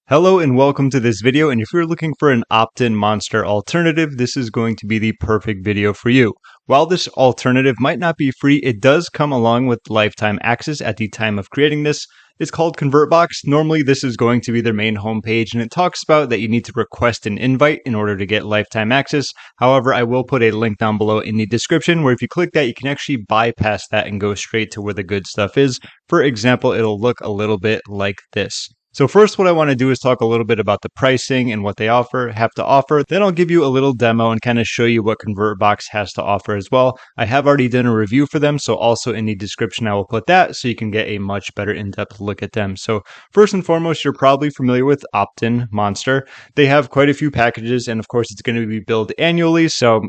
Hello and welcome to this video, and if you're looking for an OptinMonster alternative, this is going to be the perfect video for you. While this alternative might not be free, it does come along with lifetime access at the time of creating this. It's called ConvertBox. Normally this is going to be their main homepage, and it talks about that you need to request an invite in order to get lifetime access. However, I will put a link down below in the description where if you click that, you can actually bypass that and go straight to where the good stuff is. For example, it'll look a little bit like this. So first, what I want to do is talk a little bit about the pricing and what they have to offer. Then I'll give you a little demo and kind of show you what ConvertBox has to offer as well. I have already done a review for them, so also in the description I will put that so you can get a much better in-depth look at them. So first and foremost, you're probably familiar with OptinMonster. They have quite a few packages, and of course it's going to be billed annually, so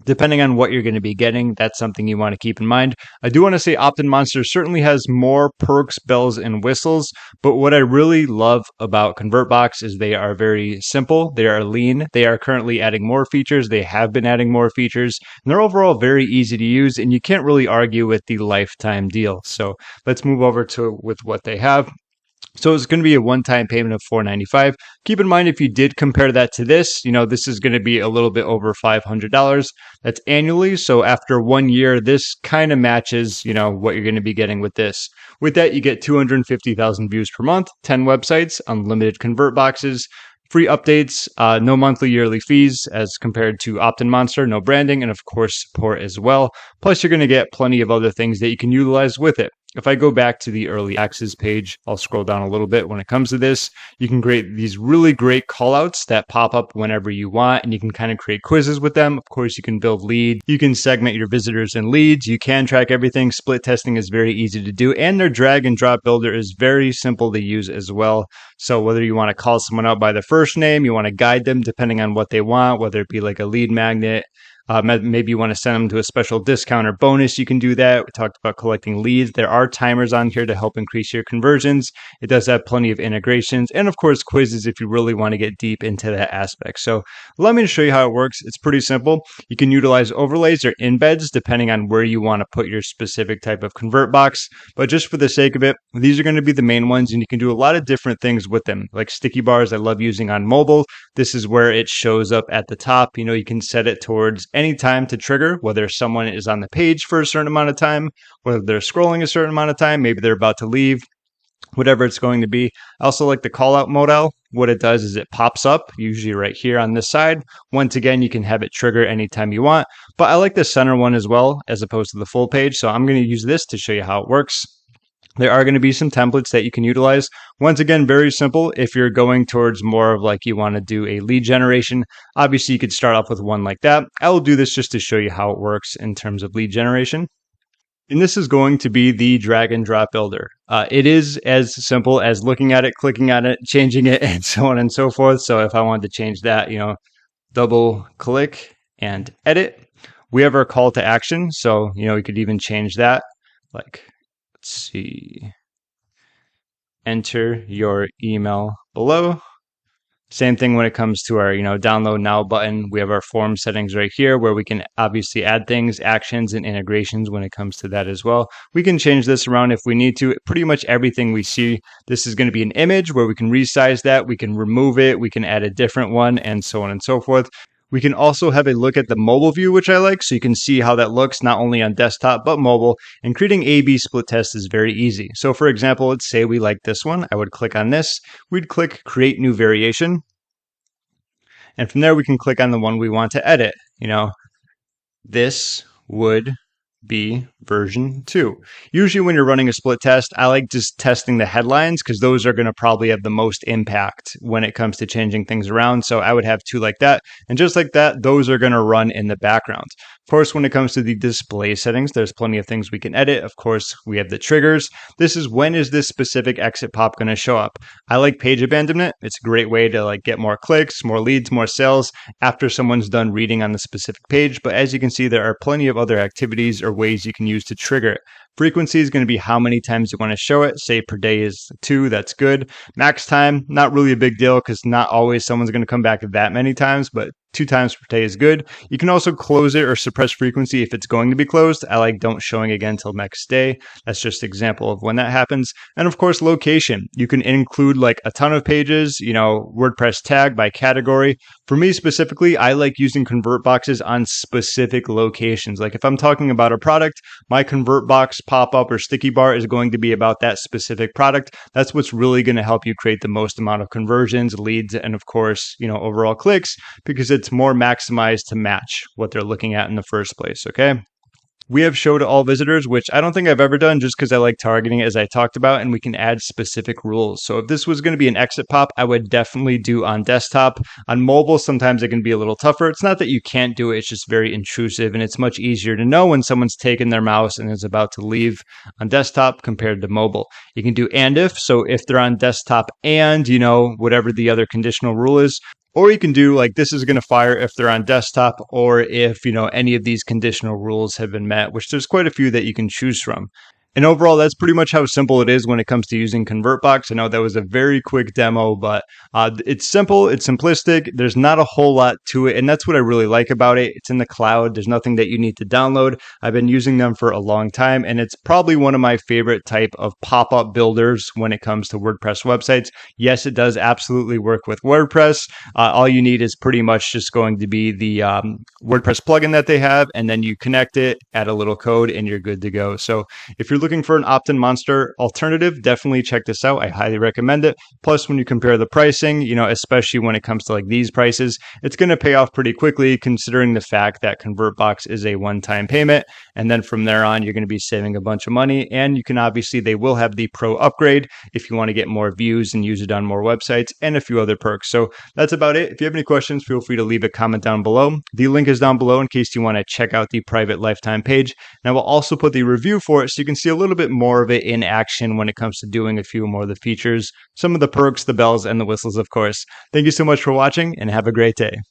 depending on what you're going to be getting, that's something you want to keep in mind. I do want to say OptinMonster certainly has more perks, bells, and whistles, but what I really love about ConvertBox is they are very simple, they are lean, they are currently adding more features, they have been adding more features, and they're overall very easy to use, and you can't really argue with the lifetime deal. So let's move over to with what they have. So it's going to be a one-time payment of $495. Keep in mind, if you did compare that to this, this is going to be a little bit over $500. That's annually. So after 1 year, this kind of matches, what you're going to be getting with this. With that, you get 250,000 views per month, 10 websites, unlimited convert boxes, free updates, no monthly yearly fees as compared to OptinMonster, no branding, and of course support as well. Plus, you're going to get plenty of other things that you can utilize with it. If I go back to the early access page, I'll scroll down a little bit. When it comes to this, you can create these really great callouts that pop up whenever you want, and you can kind of create quizzes with them. Of course, you can build lead. You can segment your visitors and leads. You can track everything. Split testing is very easy to do, and their drag and drop builder is very simple to use as well. So whether you want to call someone out by their first name, you want to guide them depending on what they want, whether it be like a lead magnet, maybe you want to send them to a special discount or bonus, you can do that. We talked about collecting leads. There are timers on here to help increase your conversions. It does have plenty of integrations and of course quizzes if you really want to get deep into that aspect. So let me show you how it works. It's pretty simple. You can utilize overlays or embeds depending on where you want to put your specific type of convert box. But just for the sake of it, these are going to be the main ones, and you can do a lot of different things with them. Like sticky bars, I love using on mobile. This is where it shows up at the top. You can set it towards any time to trigger, whether someone is on the page for a certain amount of time, whether they're scrolling a certain amount of time, maybe they're about to leave, whatever it's going to be. I also like the call out modal. What it does is it pops up, usually right here on this side. Once again, you can have it trigger anytime you want, but I like the center one as well, as opposed to the full page. So I'm going to use this to show you how it works. There are going to be some templates that you can utilize. Once again, very simple. If you're going towards more of like you want to do a lead generation, obviously you could start off with one like that. I will do this just to show you how it works in terms of lead generation. And this is going to be the drag and drop builder. It is as simple as looking at it, clicking on it, changing it, and so on and so forth. So if I wanted to change that, double click and edit. We have our call to action. So, we could even change that. Like, let's see, enter your email below. Same thing when it comes to our, download now button. We have our form settings right here where we can obviously add things, actions, and integrations when it comes to that as well. We can change this around if we need to. Pretty much everything we see, this is going to be an image where we can resize that, we can remove it, we can add a different one, and so on and so forth. We can also have a look at the mobile view, which I like, so you can see how that looks not only on desktop, but mobile. And creating A/B split tests is very easy. So for example, let's say we like this one. I would click on this. We'd click Create New Variation. And from there, we can click on the one we want to edit. This would be version 2. Usually when you're running a split test, I like just testing the headlines because those are going to probably have the most impact when it comes to changing things around. So I would have 2 like that. And just like that, those are going to run in the background. Of course, when it comes to the display settings, there's plenty of things we can edit. Of course, we have the triggers. This is when is this specific exit pop going to show up. I like page abandonment. It's a great way to get more clicks, more leads, more sales after someone's done reading on the specific page. But as you can see, there are plenty of other activities or ways you can use to trigger it. Frequency is going to be how many times you want to show it. Say per day is 2, that's good. Max time, not really a big deal because not always someone's going to come back that many times, but 2 times per day is good. You can also close it or suppress frequency if it's going to be closed. I like don't showing again till next day. That's just an example of when that happens. And of course, location. You can include like a ton of pages, WordPress tag by category. For me specifically, I like using convert boxes on specific locations. Like if I'm talking about a product, my convert box pop-up or sticky bar is going to be about that specific product. That's what's really going to help you create the most amount of conversions, leads, and of course, overall clicks, because it's more maximized to match what they're looking at in the first place, okay? We have show to all visitors, which I don't think I've ever done just because I like targeting it as I talked about, and we can add specific rules. So if this was going to be an exit pop, I would definitely do on desktop. On mobile, sometimes it can be a little tougher. It's not that you can't do it, it's just very intrusive, and it's much easier to know when someone's taken their mouse and is about to leave on desktop compared to mobile. You can do and if, so if they're on desktop and, whatever the other conditional rule is. Or you can do like this is going to fire if they're on desktop or if, any of these conditional rules have been met, which there's quite a few that you can choose from. And overall, that's pretty much how simple it is when it comes to using ConvertBox. I know that was a very quick demo, but it's simple, it's simplistic, there's not a whole lot to it, and that's what I really like about it. It's in the cloud, there's nothing that you need to download. I've been using them for a long time, and it's probably one of my favorite type of pop-up builders when it comes to WordPress websites. Yes, it does absolutely work with WordPress. All you need is pretty much just going to be the WordPress plugin that they have, and then you connect it, add a little code, and you're good to go. So if you're looking for an OptinMonster alternative, definitely check this out. I highly recommend it. Plus, when you compare the pricing, especially when it comes to like these prices, it's going to pay off pretty quickly considering the fact that ConvertBox is a one-time payment. And then from there on, you're going to be saving a bunch of money. And you can they will have the pro upgrade if you want to get more views and use it on more websites and a few other perks. So that's about it. If you have any questions, feel free to leave a comment down below. The link is down below in case you want to check out the private lifetime page. And I will also put the review for it so you can see a little bit more of it in action when it comes to doing a few more of the features, some of the perks, the bells, and the whistles, of course. Thank you so much for watching, and have a great day.